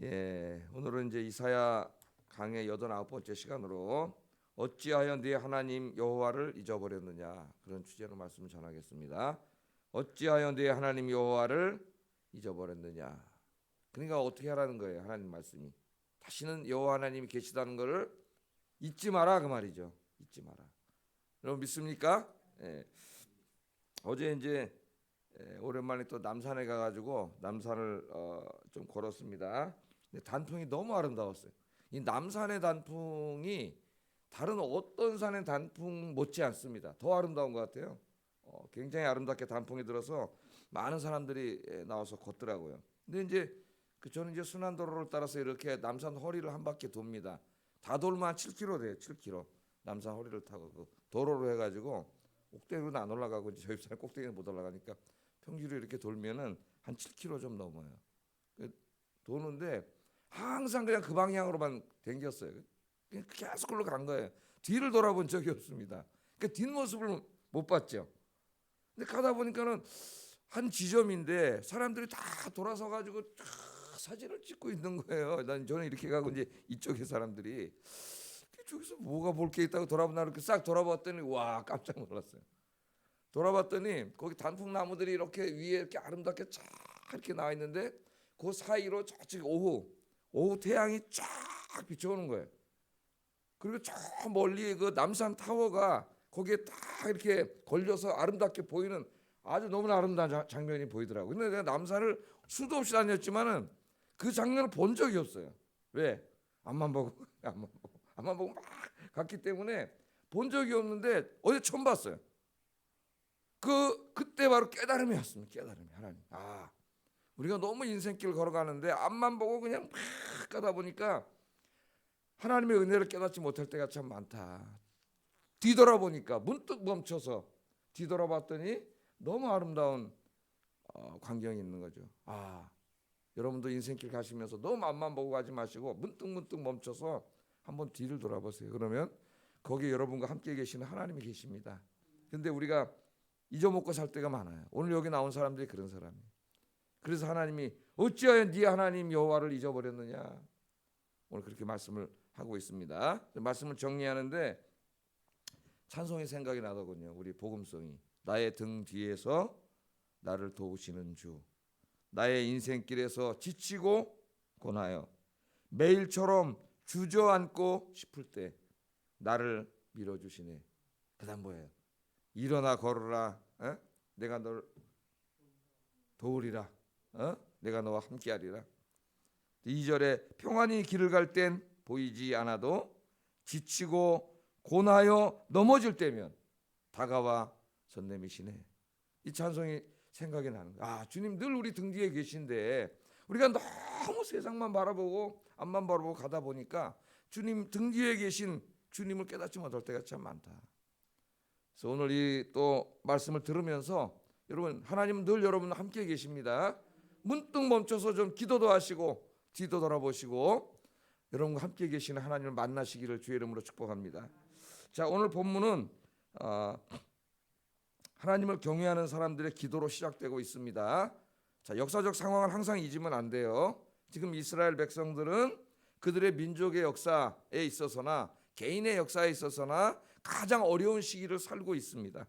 예, 오늘은 이제 이사야 강의 89번째 시간으로 어찌하여 네 하나님 여호와를 잊어버렸느냐, 그런 주제로 말씀을 전하겠습니다. 어찌하여 네 하나님 여호와를 잊어버렸느냐. 그러니까 어떻게 하라는 거예요? 하나님 말씀이 다시는 여호와 하나님이 계시다는 것을 잊지 마라, 그 말이죠. 잊지 마라. 여러분 믿습니까? 예. 어제 이제 오랜만에 또 남산에 가가지고 남산을 좀 걸었습니다. 근데 단풍이 너무 아름다웠어요. 이 남산의 단풍이 다른 어떤 산의 단풍 못지 않습니다. 더 아름다운 것 같아요. 굉장히 아름답게 단풍이 들어서 많은 사람들이 나와서 걷더라고요. 근데 이제 저는 이제 순환도로를 따라서 이렇게 남산 허리를 한 바퀴 돕니다. 다 돌면 한 7km 돼요. 7km. 남산 허리를 타고 그 도로로 해가지고 꼭대기로는 안 올라가고 이제 저희 산 꼭대기는 못 올라가니까 평지로 이렇게 돌면은 한 7km 좀 넘어요. 도는데 항상 그냥 그 방향으로만 댕겼어요. 그냥 계속 그걸로 간 거예요. 뒤를 돌아본 적이 없습니다. 그러니까 뒷모습을 못 봤죠. 근데 가다 보니까는 한 지점인데 사람들이 다 돌아서 가지고 사진을 찍고 있는 거예요. 저는 이렇게 가고 이제 이쪽에 사람들이 저기서 뭐가 볼 게 있다고 돌아보나 이렇게 싹 돌아봤더니 와, 깜짝 놀랐어요. 돌아봤더니 거기 단풍 나무들이 이렇게 위에 이렇게 아름답게 쫙 이렇게 나와 있는데 그 사이로 저쪽 오후 태양이 쫙 비춰오는 거예요. 그리고 저 멀리 그 남산 타워가 거기에 딱 이렇게 걸려서 아름답게 보이는 아주 너무나 아름다운 장면이 보이더라고요. 근데 내가 남산을 수도 없이 다녔지만은 그 장면을 본 적이 없어요. 왜? 앞만 보고 막 갔기 때문에 본 적이 없는데 어제 처음 봤어요. 그때 바로 깨달음이 왔습니다. 깨달음이. 하나님, 우리가 너무 인생길 걸어가는데 앞만 보고 그냥 막 가다 보니까 하나님의 은혜를 깨닫지 못할 때가 참 많다. 뒤돌아보니까 문득 멈춰서 뒤돌아봤더니 너무 아름다운 광경이 있는 거죠. 여러분도 인생길 가시면서 너무 앞만 보고 가지 마시고 문득 멈춰서 한번 뒤를 돌아보세요. 그러면 거기 여러분과 함께 계시는 하나님이 계십니다. 근데 우리가 잊어먹고 살 때가 많아요. 오늘 여기 나온 사람들이 그런 사람이에요. 그래서 하나님이 어찌하여 네 하나님 여호와를 잊어버렸느냐, 오늘 그렇게 말씀을 하고 있습니다. 말씀을 정리하는데 찬송의 생각이 나더군요. 우리 복음송이 나의 등 뒤에서 나를 도우시는 주, 나의 인생길에서 지치고 고나요 매일처럼 주저앉고 싶을 때 나를 밀어주시네. 그다음 뭐예요? 일어나 걸으라. 내가 널 도우리라. 내가 너와 함께하리라. 2절에 평안히 길을 갈 땐 보이지 않아도 지치고 고나여 넘어질 때면 다가와 손 내미시네. 이 찬송이 생각이 나는 거야. 주님 늘 우리 등 뒤에 계신데 우리가 너무 세상만 바라보고 앞만 바라보고 가다 보니까 주님 등 뒤에 계신 주님을 깨닫지 못할 때가 참 많다. 그래서 오늘 이 또 말씀을 들으면서 여러분, 하나님은 늘 여러분 함께 계십니다. 문득 멈춰서 좀 기도도 하시고 뒤도 돌아보시고 여러분과 함께 계시는 하나님을 만나시기를 주의 이름으로 축복합니다. 자, 오늘 본문은 하나님을 경외하는 사람들의 기도로 시작되고 있습니다. 자, 역사적 상황을 항상 잊으면 안 돼요. 지금 이스라엘 백성들은 그들의 민족의 역사에 있어서나 개인의 역사에 있어서나 가장 어려운 시기를 살고 있습니다.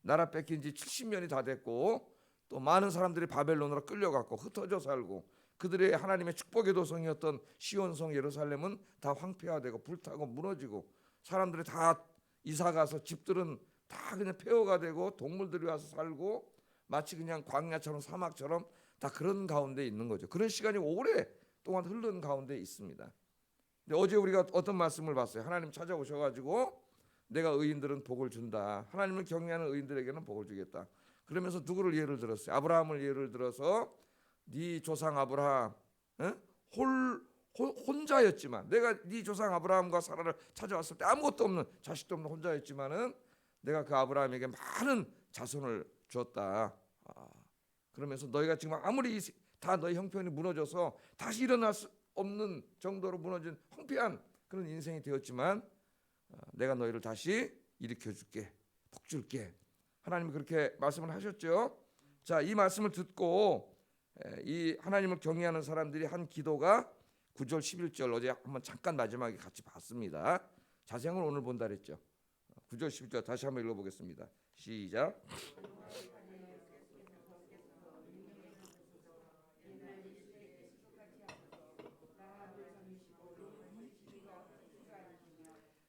나라 뺏긴 지 70년이 다 됐고 또 많은 사람들이 바벨론으로 끌려갔고 흩어져 살고 그들의 하나님의 축복의 도성이었던 시온성 예루살렘은 다 황폐화되고 불타고 무너지고 사람들이 다 이사가서 집들은 다 그냥 폐허가 되고 동물들이 와서 살고 마치 그냥 광야처럼 사막처럼 다 그런 가운데 있는 거죠. 그런 시간이 오랫동안 흐른 가운데 있습니다. 근데 어제 우리가 어떤 말씀을 봤어요? 하나님 찾아오셔가지고 내가 의인들은 복을 준다. 하나님을 경외하는 의인들에게는 복을 주겠다. 그러면서 누구를 예를 들었어요? 아브라함을 예를 들어서 네 조상 아브라함 혼자였지만 내가 네 조상 아브라함과 사라를 찾아왔을 때 아무것도 없는 자식도 없는 혼자였지만은 내가 그 아브라함에게 많은 자손을 주었다. 그러면서 너희가 지금 아무리 다 너희 형편이 무너져서 다시 일어날 수 없는 정도로 무너진 황폐한 그런 인생이 되었지만 내가 너희를 다시 일으켜줄게, 복 줄게. 하나님이 그렇게 말씀을 하셨죠. 자, 이 말씀을 듣고 이 하나님을 경외하는 사람들이 한 기도가 9절 11절 어제 한번 잠깐 마지막에 같이 봤습니다. 자세한 건 오늘 본다 그랬죠. 9절 11절 다시 한번 읽어보겠습니다. 시작.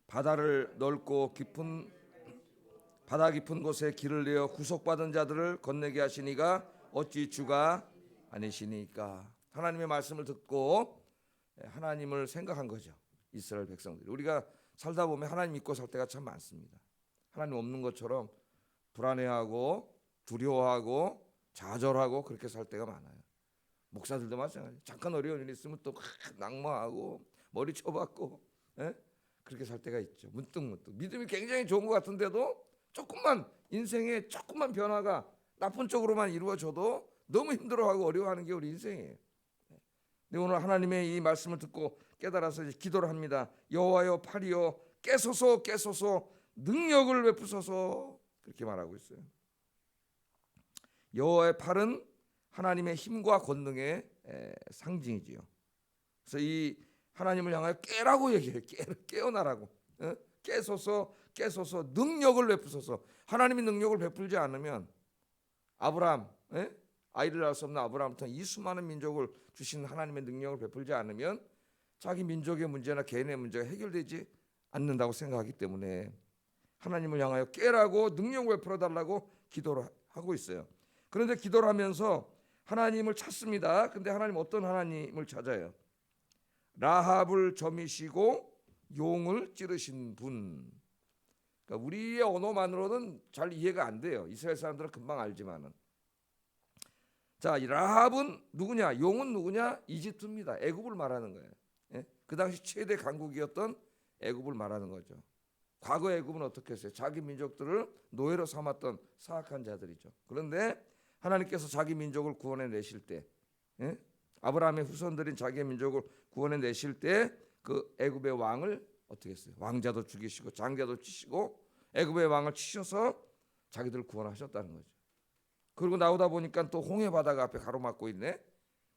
바다를 넓고 깊은 바다 깊은 곳에 길을 내어 구속받은 자들을 건너게 하시니가 어찌 주가 아니시니까. 하나님의 말씀을 듣고 하나님을 생각한 거죠. 이스라엘 백성들이. 우리가 살다 보면 하나님 믿고 살 때가 참 많습니다. 하나님 없는 것처럼 불안해하고 두려워하고 좌절하고 그렇게 살 때가 많아요. 목사들도 마찬가지예요. 잠깐 어려운 일이 있으면 또 낙마하고 머리 쳐박고 그렇게 살 때가 있죠. 문득 믿음이 굉장히 좋은 것 같은데도 조금만 인생에 조금만 변화가 나쁜 쪽으로만 이루어져도 너무 힘들어하고 어려워하는 게 우리 인생이에요. 근데 오늘 하나님의 이 말씀을 듣고 깨달아서 이제 기도를 합니다. 여호와여 팔이여 깨소서 깨소서 능력을 베푸소서 그렇게 말하고 있어요. 여호와의 팔은 하나님의 힘과 권능의 상징이지요. 그래서 이 하나님을 향하여 깨라고 얘기해요. 깨어나라고. 깨소서 깨소서 능력을 베푸소서. 하나님이 능력을 베풀지 않으면 아브라함 아이를 낳을 수 없는 아브라함부터 이 수많은 민족을 주신 하나님의 능력을 베풀지 않으면 자기 민족의 문제나 개인의 문제가 해결되지 않는다고 생각하기 때문에 하나님을 향하여 깨라고 능력을 베풀어 달라고 기도를 하고 있어요. 그런데 기도를 하면서 하나님을 찾습니다. 근데 하나님 어떤 하나님을 찾아요? 라합을 점이시고 용을 찌르신 분. 그러니까 우리의 언어만으로는 잘 이해가 안 돼요. 이스라엘 사람들은 금방 알지만은. 자, 이 라합은 누구냐? 용은 누구냐? 이집트입니다. 애굽을 말하는 거예요. 그 당시 최대 강국이었던 애굽을 말하는 거죠. 과거 애굽은 어떻게 했어요? 자기 민족들을 노예로 삼았던 사악한 자들이죠. 그런데 하나님께서 자기 민족을 구원해 내실 때, 아브라함의 후손들인 자기의 민족을 구원해 내실 때 그 애굽의 왕을 어떻게 했어요? 왕자도 죽이시고 장자도 치시고 애굽의 왕을 치셔서 자기들을 구원하셨다는 거죠. 그리고 나오다 보니까 또 홍해 바다가 앞에 가로막고 있네.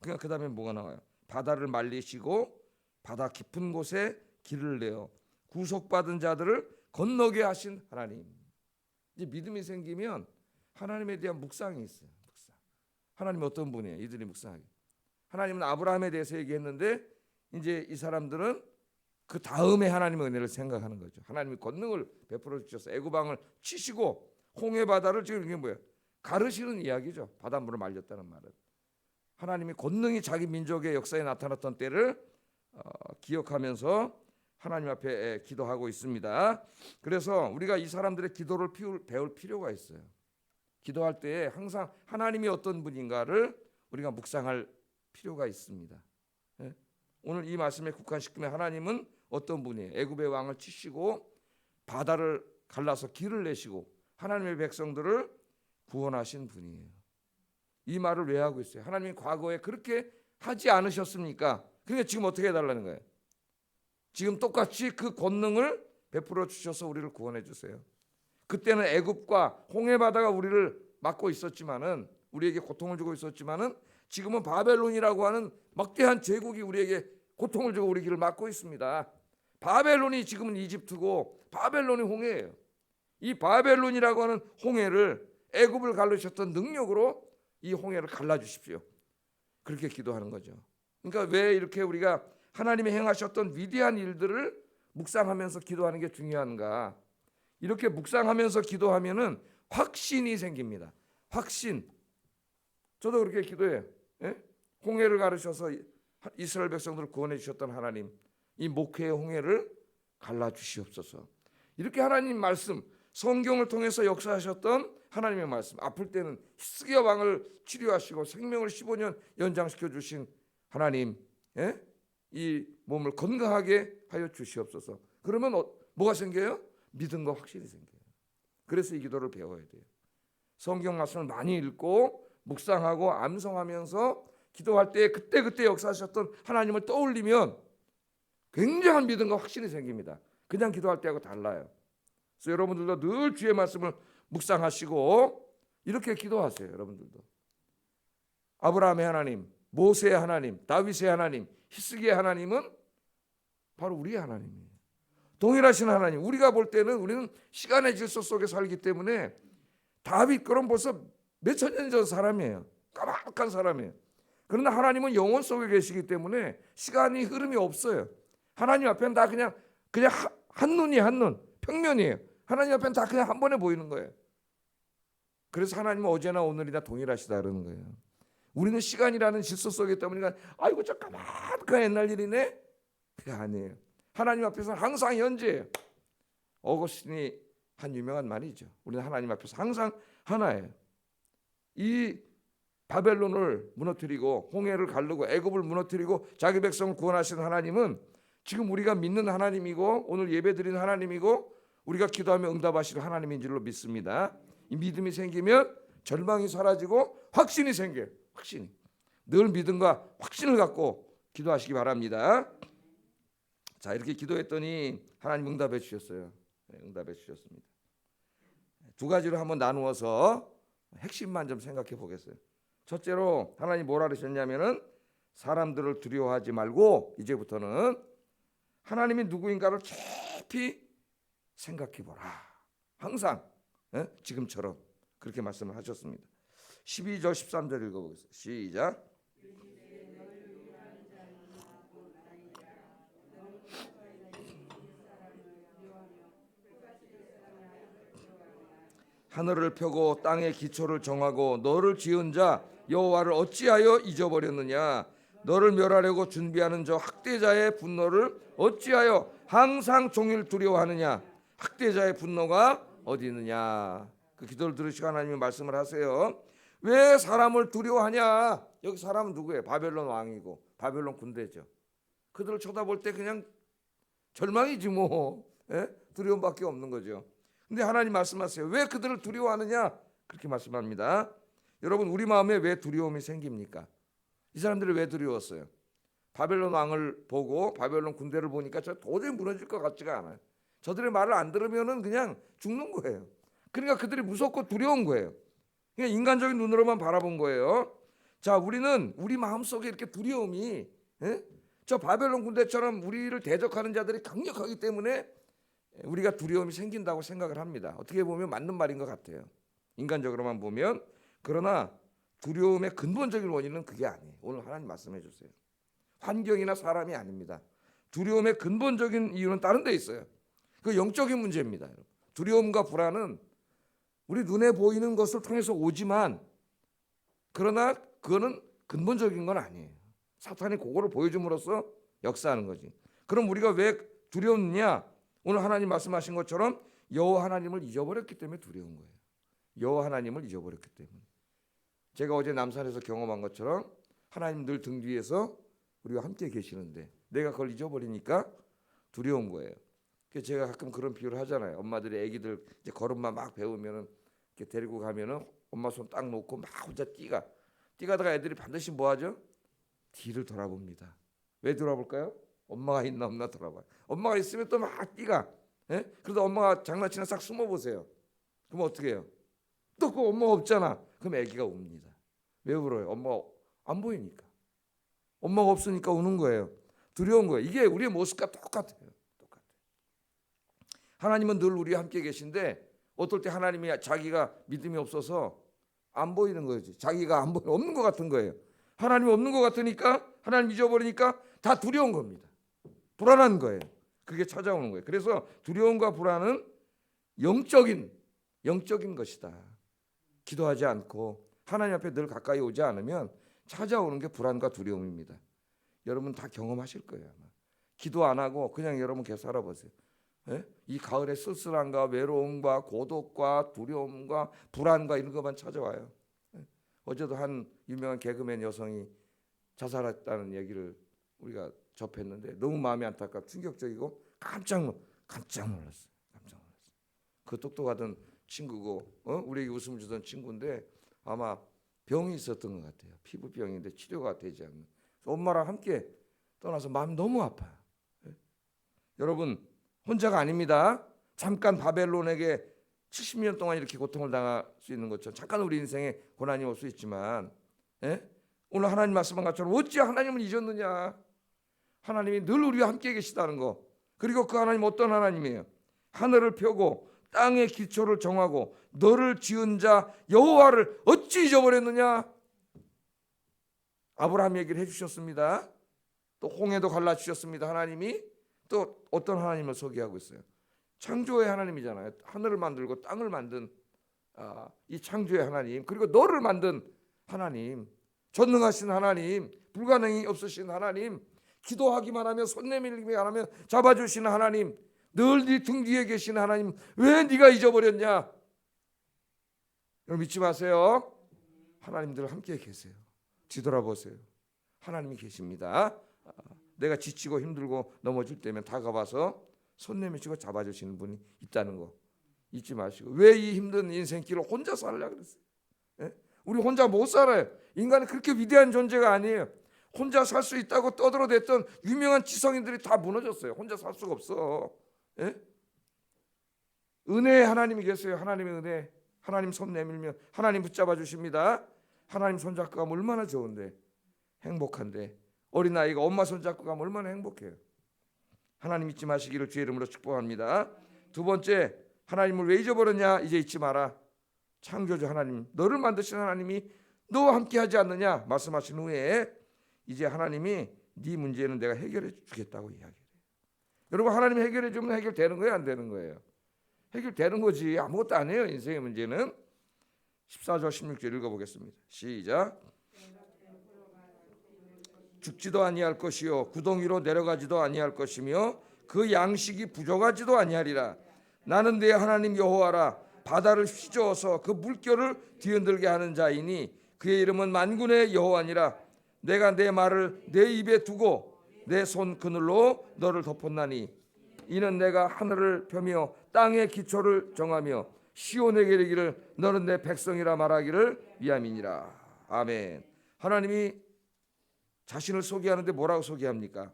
그러니까 그다음에 뭐가 나와요? 바다를 말리시고 바다 깊은 곳에 길을 내어 구속받은 자들을 건너게 하신 하나님. 이제 믿음이 생기면 하나님에 대한 묵상이 있어요. 묵상. 하나님 어떤 분이에요? 이들이 묵상하게. 하나님은 아브라함에 대해서 얘기했는데 이제 이 사람들은 그 다음에 하나님의 은혜를 생각하는 거죠. 하나님이 권능을 베풀어 주셔서 애굽 왕을 치시고 홍해 바다를 지금 이게 뭐예요? 가르시는 이야기죠. 바닷물을 말렸다는 말은. 하나님이 권능이 자기 민족의 역사에 나타났던 때를 기억하면서 하나님 앞에 기도하고 있습니다. 그래서 우리가 이 사람들의 기도를 배울 필요가 있어요. 기도할 때 항상 하나님이 어떤 분인가를 우리가 묵상할 필요가 있습니다. 오늘 이 말씀에 국한시키면 하나님은 어떤 분이에요? 애굽의 왕을 치시고 바다를 갈라서 길을 내시고 하나님의 백성들을 구원하신 분이에요. 이 말을 왜 하고 있어요? 하나님이 과거에 그렇게 하지 않으셨습니까? 그러니까 지금 어떻게 해달라는 거예요? 지금 똑같이 그 권능을 베풀어 주셔서 우리를 구원해 주세요. 그때는 애굽과 홍해 바다가 우리를 막고 있었지만은 우리에게 고통을 주고 있었지만은 지금은 바벨론이라고 하는 막대한 제국이 우리에게 고통을 주고 우리 길을 막고 있습니다. 바벨론이 지금은 이집트고 바벨론이 홍해예요. 이 바벨론이라고 하는 홍해를 애굽을 갈르셨던 능력으로 이 홍해를 갈라주십시오. 그렇게 기도하는 거죠. 그러니까 왜 이렇게 우리가 하나님이 행하셨던 위대한 일들을 묵상하면서 기도하는 게 중요한가? 이렇게 묵상하면서 기도하면은 확신이 생깁니다. 확신. 저도 그렇게 기도해요. 홍해를 가르셔서 이스라엘 백성들을 구원해 주셨던 하나님, 이 목회의 홍해를 갈라 주시옵소서. 이렇게 하나님 말씀, 성경을 통해서 역사하셨던 하나님의 말씀, 아플 때는 히스기야 왕을 치료하시고 생명을 15년 연장시켜 주신 하나님, 이 몸을 건강하게 하여 주시옵소서. 그러면 뭐가 생겨요? 믿음과 확신이 생겨요. 그래서 이 기도를 배워야 돼요. 성경 말씀을 많이 읽고 묵상하고 암송하면서 기도할 때 그때 역사하셨던 하나님을 떠올리면 굉장한 믿음과 확신이 생깁니다. 그냥 기도할 때하고 달라요. 그래서 여러분들도 늘 주의 말씀을 묵상하시고 이렇게 기도하세요. 여러분들도 아브라함의 하나님, 모세의 하나님, 다윗의 하나님, 히스기야의 하나님은 바로 우리의 하나님이에요. 동일하신 하나님. 우리가 볼 때는 우리는 시간의 질서 속에 살기 때문에 다윗 그럼 벌써 몇천 년 전 사람이에요. 까마득한 사람이에요. 그러나 하나님은 영원 속에 계시기 때문에 시간이 흐름이 없어요. 하나님 앞에는 다 그냥 한눈이 한눈 평면이에요. 하나님 앞에는 다 그냥 한 번에 보이는 거예요. 그래서 하나님은 어제나 오늘이나 동일하시다 그러는 거예요. 우리는 시간이라는 질서 속에 있다 보니까 아이고 저 까마득한 옛날 일이네. 그게 아니에요. 하나님 앞에서는 항상 현재예요. 어거스틴이 한 유명한 말이죠. 우리는 하나님 앞에서 항상 하나예요. 이 바벨론을 무너뜨리고 홍해를 가르고 애굽을 무너뜨리고 자기 백성을 구원하시는 하나님은 지금 우리가 믿는 하나님이고 오늘 예배드리는 하나님이고 우리가 기도하며 응답하시는 하나님인 줄로 믿습니다. 이 믿음이 생기면 절망이 사라지고 확신이 생겨요. 확신이. 늘 믿음과 확신을 갖고 기도하시기 바랍니다. 자, 이렇게 기도했더니 하나님 응답해 주셨어요. 응답해 주셨습니다. 두 가지로 한번 나누어서 핵심만 좀 생각해 보겠어요. 첫째로 하나님 뭐라 그러셨냐면은 사람들을 두려워하지 말고 이제부터는 하나님이 누구인가를 깊이 생각해 보라. 항상 지금처럼 그렇게 말씀을 하셨습니다. 12절 13절 읽어보겠습니다. 시작. 하늘을 펴고 땅의 기초를 정하고 너를 지은 자 여호와를 어찌하여 잊어버렸느냐. 너를 멸하려고 준비하는 저 학대자의 분노를 어찌하여 항상 종일 두려워하느냐. 학대자의 분노가 어디 있느냐. 그 기도를 들으시고 하나님이 말씀을 하세요. 왜 사람을 두려워하냐. 여기 사람은 누구예요? 바벨론 왕이고 바벨론 군대죠. 그들을 쳐다볼 때 그냥 절망이지 뭐. 두려움밖에 없는 거죠. 근데 하나님 말씀하세요. 왜 그들을 두려워하느냐? 그렇게 말씀합니다. 여러분 우리 마음에 왜 두려움이 생깁니까? 이 사람들이 왜 두려웠어요? 바벨론 왕을 보고 바벨론 군대를 보니까 저 도저히 무너질 것 같지가 않아요. 저들의 말을 안 들으면은 그냥 죽는 거예요. 그러니까 그들이 무섭고 두려운 거예요. 그냥 인간적인 눈으로만 바라본 거예요. 자, 우리는 우리 마음속에 이렇게 두려움이 저 바벨론 군대처럼 우리를 대적하는 자들이 강력하기 때문에 우리가 두려움이 생긴다고 생각을 합니다. 어떻게 보면 맞는 말인 것 같아요. 인간적으로만 보면. 그러나 두려움의 근본적인 원인은 그게 아니에요. 오늘 하나님 말씀해 주세요. 환경이나 사람이 아닙니다. 두려움의 근본적인 이유는 다른 데 있어요. 그 영적인 문제입니다. 두려움과 불안은 우리 눈에 보이는 것을 통해서 오지만 그러나 그거는 근본적인 건 아니에요. 사탄이 그거를 보여줌으로써 역사하는 거지. 그럼 우리가 왜 두려웠느냐? 오늘 하나님 말씀하신 것처럼 여호와 하나님을 잊어버렸기 때문에 두려운 거예요. 여호와 하나님을 잊어버렸기 때문에. 제가 어제 남산에서 경험한 것처럼 하나님 늘 등 뒤에서 우리와 함께 계시는데 내가 그걸 잊어버리니까 두려운 거예요. 그래서 제가 가끔 그런 비유를 하잖아요. 엄마들이 아기들 이제 걸음마 막 배우면은 이렇게 데리고 가면은 엄마 손 딱 놓고 막 혼자 뛰가다가 애들이 반드시 뭐 하죠? 뒤를 돌아봅니다. 왜 돌아볼까요? 엄마가 있나 없나 돌아봐요. 엄마가 있으면 또 막 뛰가. 그래도 엄마가 장난치나 싹 숨어 보세요. 그럼 어떻게 해요? 또 그 엄마가 없잖아. 그럼 아기가 웁니다. 왜 울어요? 엄마가 안 보이니까. 엄마가 없으니까 우는 거예요. 두려운 거예요. 이게 우리의 모습과 똑같아요. 하나님은 늘 우리와 함께 계신데 어떨 때 하나님이 자기가 믿음이 없어서 안 보이는 거지. 자기가 안 보이는 없는 것 같은 거예요. 하나님이 없는 것 같으니까 하나님 잊어버리니까 다 두려운 겁니다. 불안한 거예요. 그게 찾아오는 거예요. 그래서 두려움과 불안은 영적인 것이다. 기도하지 않고 하나님 앞에 늘 가까이 오지 않으면 찾아오는 게 불안과 두려움입니다. 여러분 다 경험하실 거예요. 아마. 기도 안 하고 그냥 여러분 계속 살아보세요. 이 가을의 쓸쓸함과 외로움과 고독과 두려움과 불안과 이런 것만 찾아와요. 어제도 한 유명한 개그맨 여성이 자살했다는 얘기를 우리가 접했는데 너무 마음이 안타깝고 충격적이고 깜짝 놀랐어요. 그 똑똑하던 친구고 우리에게 웃음을 주던 친구인데 아마 병이 있었던 것 같아요. 피부병인데 치료가 되지 않는. 엄마랑 함께 떠나서 마음이 너무 아파요. 여러분 혼자가 아닙니다. 잠깐 바벨론에게 70년 동안 이렇게 고통을 당할 수 있는 것처럼 잠깐 우리 인생에 고난이 올 수 있지만 오늘 하나님 말씀한 것처럼 어찌 하나님을 잊었느냐. 하나님이 늘 우리와 함께 계시다는 거. 그리고 그 하나님 어떤 하나님이에요? 하늘을 펴고 땅의 기초를 정하고 너를 지은 자 여호와를 어찌 잊어버렸느냐. 아브라함 얘기를 해주셨습니다. 또 홍해도 갈라주셨습니다. 하나님이 또 어떤 하나님을 소개하고 있어요? 창조의 하나님이잖아요. 하늘을 만들고 땅을 만든 이 창조의 하나님, 그리고 너를 만든 하나님, 전능하신 하나님, 불가능이 없으신 하나님, 기도하기만 하면 손 내밀기만 하면 잡아주시는 하나님, 늘 네 등 뒤에 계신 하나님, 왜 네가 잊어버렸냐? 여러분 믿지 마세요. 하나님들 함께 계세요. 뒤돌아보세요. 하나님이 계십니다. 내가 지치고 힘들고 넘어질 때면 다가와서 손 내미시고 잡아주시는 분이 있다는 거 잊지 마시고, 왜 이 힘든 인생길을 혼자 살려고 그랬어요? 예? 우리 혼자 못 살아요. 인간은 그렇게 위대한 존재가 아니에요. 혼자 살 수 있다고 떠들어댔던 유명한 지성인들이 다 무너졌어요. 혼자 살 수가 없어. 예? 은혜의 하나님이 계세요. 하나님의 은혜. 하나님 손 내밀면 하나님 붙잡아 주십니다. 하나님 손잡고 가면 얼마나 좋은데, 행복한데. 어린아이가 엄마 손잡고 가면 얼마나 행복해요. 하나님 잊지 마시기를 주의 이름으로 축복합니다. 두 번째, 하나님을 왜 잊어버렸냐? 이제 잊지 마라. 창조주 하나님, 너를 만드신 하나님이 너와 함께 하지 않느냐 말씀하신 후에 이제 하나님이 네 문제는 내가 해결해 주겠다고 이야기해요. 여러분, 하나님이 해결해 주면 해결되는 거예요, 안 되는 거예요? 해결되는 거지. 아무것도 아니에요, 인생의 문제는. 14절 16절 읽어보겠습니다. 시작. 죽지도 아니할 것이요 구덩이로 내려가지도 아니할 것이며 그 양식이 부족하지도 아니하리라. 나는 내 하나님 여호와라. 바다를 휘저어서 그 물결을 뒤흔들게 하는 자이니 그의 이름은 만군의 여호와니라. 내가 내 말을 내 입에 두고 내 손 그늘로 너를 덮었나니 이는 내가 하늘을 펴며 땅의 기초를 정하며 시온에게 이르기를 너는 내 백성이라 말하기를 위함이니라. 아멘. 하나님이 자신을 소개하는데 뭐라고 소개합니까?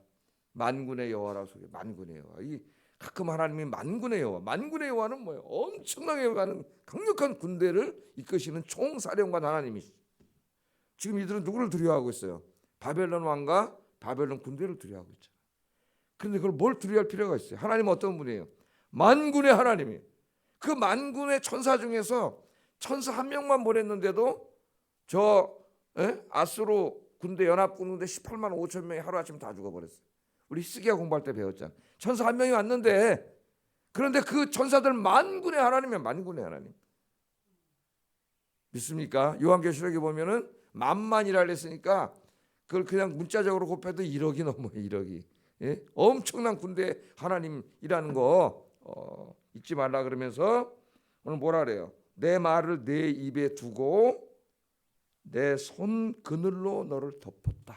만군의 여호와라고 소개. 만군의 여호와. 이 가끔 하나님이 만군의 여호와. 만군의 여호와는 뭐예요? 엄청나게 가는 강력한 군대를 이끄시는 총사령관 하나님이시죠. 지금 이들은 누구를 두려워하고 있어요? 바벨론 왕과 바벨론 군대를 두려워하고 있잖아요. 그런데 그걸 뭘 두려워할 필요가 있어요? 하나님은 어떤 분이에요? 만군의 하나님이에요. 그 만군의 천사 중에서 천사 한 명만 보냈는데도 아수르 군대 연합군대 18만 5천 명이 하루아침 다 죽어버렸어요. 우리 히스기야 공부할 때 배웠잖아요. 천사 한 명이 왔는데, 그런데 그 천사들 만군의 하나님이에요. 만군의 하나님. 믿습니까? 요한계시록에 보면은 만만이라 그랬으니까 그걸 그냥 문자적으로 곱해도 1억이 넘어요. 1억이. 예? 엄청난 군대 하나님이라는 거 잊지 말라. 그러면서 오늘 뭐라 그래요? 내 말을 내 입에 두고 내 손 그늘로 너를 덮었다.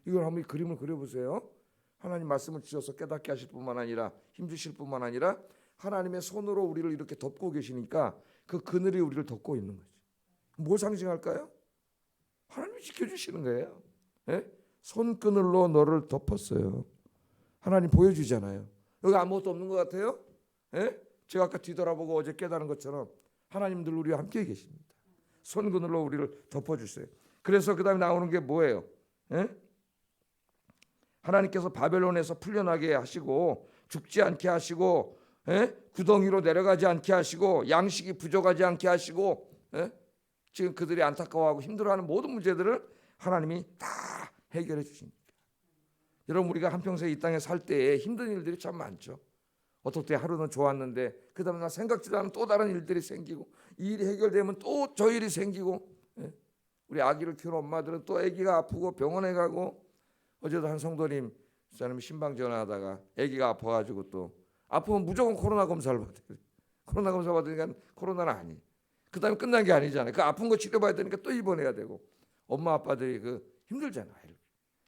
이걸 한번 그림을 그려보세요. 하나님 말씀을 주셔서 깨닫게 하실 뿐만 아니라 힘주실 뿐만 아니라 하나님의 손으로 우리를 이렇게 덮고 계시니까 그 그늘이 우리를 덮고 있는 거죠. 뭘 상징할까요? 하나님이 지켜주시는 거예요. 예? 손그늘로 너를 덮었어요. 하나님 보여주잖아요. 여기 아무것도 없는 것 같아요? 예? 제가 아까 뒤돌아보고 어제 깨달은 것처럼 하나님들 우리와 함께 계십니다. 손그늘로 우리를 덮어주세요. 그래서 그 다음에 나오는 게 뭐예요? 예? 하나님께서 바벨론에서 풀려나게 하시고 죽지 않게 하시고 구덩이로 내려가지 않게 하시고 양식이 부족하지 않게 하시고 지금 그들이 안타까워하고 힘들어하는 모든 문제들을 하나님이 다 해결해 주십니다. 여러분, 우리가 한평생 이 땅에 살 때에 힘든 일들이 참 많죠. 어떨 때 하루는 좋았는데 그 다음에 나 생각지도 않은 또 다른 일들이 생기고, 이 일이 해결되면 또 저 일이 생기고, 우리 아기를 키우는 엄마들은 또 아기가 아프고 병원에 가고, 어제도 한 성도님 사람이 신방 전화하다가 아기가 아파가지고 또 아프면 무조건 코로나 검사를 받아요. 코로나 검사 받으니까 코로나는 아니에요. 그 다음에 끝난 게 아니잖아요. 그 아픈 거 치료받아야 되니까 또 입원해야 되고, 엄마 아빠들이 힘들잖아요.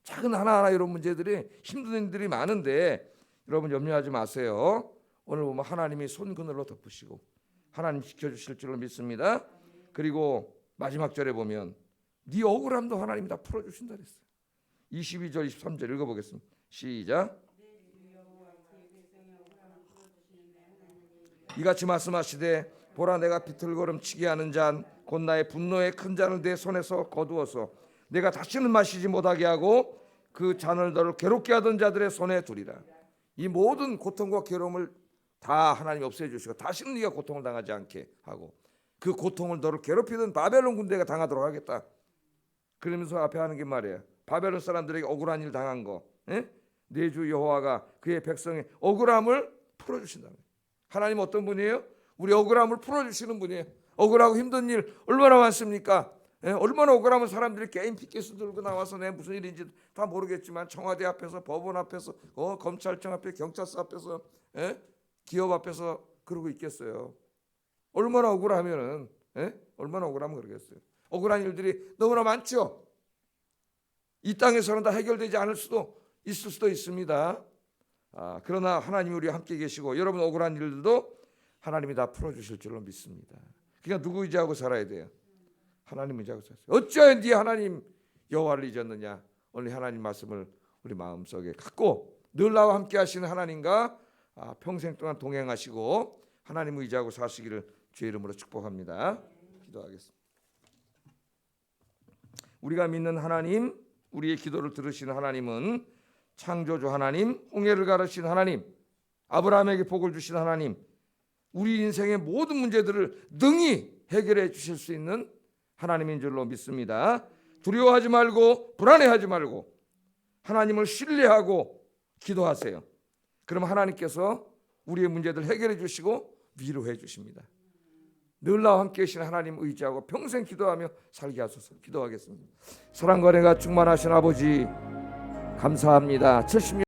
작은 하나하나 이런 문제들이 힘든 일들이 많은데 여러분 염려하지 마세요. 오늘 보면 하나님이 손그늘로 덮으시고 하나님 지켜주실 줄로 믿습니다. 그리고 마지막 절에 보면 네 억울함도 하나님이 다 풀어주신다 그랬어요. 22절 23절 읽어보겠습니다. 시작. 이같이 말씀하시되 보라, 내가 비틀거름치게 하는 잔 곧 나의 분노의 큰 잔을 내 손에서 거두어서 내가 다시는 마시지 못하게 하고 그 잔을 너를 괴롭게 하던 자들의 손에 두리라. 이 모든 고통과 괴로움을 다 하나님 없애주시고 다시는 네가 고통을 당하지 않게 하고 그 고통을 너를 괴롭히던 바벨론 군대가 당하도록 하겠다. 그러면서 앞에 하는 게 말이에요. 바벨론 사람들에게 억울한 일 당한 거, 내 주 여호와가 그의 백성의 억울함을 풀어주신다. 하나님 어떤 분이에요? 우리 억울함을 풀어주시는 분이에요. 억울하고 힘든 일 얼마나 많습니까? 얼마나 억울하면 사람들이 개인 피켓을 들고 나와서 내 무슨 일인지 다 모르겠지만 청와대 앞에서, 법원 앞에서, 검찰청 앞에, 경찰서 앞에서, 기업 앞에서 그러고 있겠어요. 얼마나 억울하면은, 얼마나 억울하면 그러겠어요. 억울한 일들이 너무나 많죠. 이 땅에서는 다 해결되지 않을 수도 있을 수도 있습니다. 그러나 하나님이 우리와 함께 계시고 여러분 억울한 일들도 하나님이 다 풀어주실 줄로 믿습니다. 그러니까 누구 의지하고 살아야 돼요? 하나님 의지하고 살아야 돼요. 어찌하여 네 하나님 여호와를 잊었느냐? 오늘 하나님 말씀을 우리 마음속에 갖고 늘 나와 함께 하시는 하나님과 평생 동안 동행하시고 하나님 의지하고 사시기를 주의 이름으로 축복합니다. 기도하겠습니다. 우리가 믿는 하나님, 우리의 기도를 들으시는 하나님은 창조주 하나님, 홍해를 가르신 하나님, 아브라함에게 복을 주신 하나님, 우리 인생의 모든 문제들을 능히 해결해 주실 수 있는 하나님인 줄로 믿습니다. 두려워하지 말고 불안해하지 말고 하나님을 신뢰하고 기도하세요. 그럼 하나님께서 우리의 문제들 해결해 주시고 위로해 주십니다. 늘 나와 함께 계신 하나님 의지하고 평생 기도하며 살게 하소서. 기도하겠습니다. 사랑과 은혜가 충만하신 아버지 감사합니다. 70년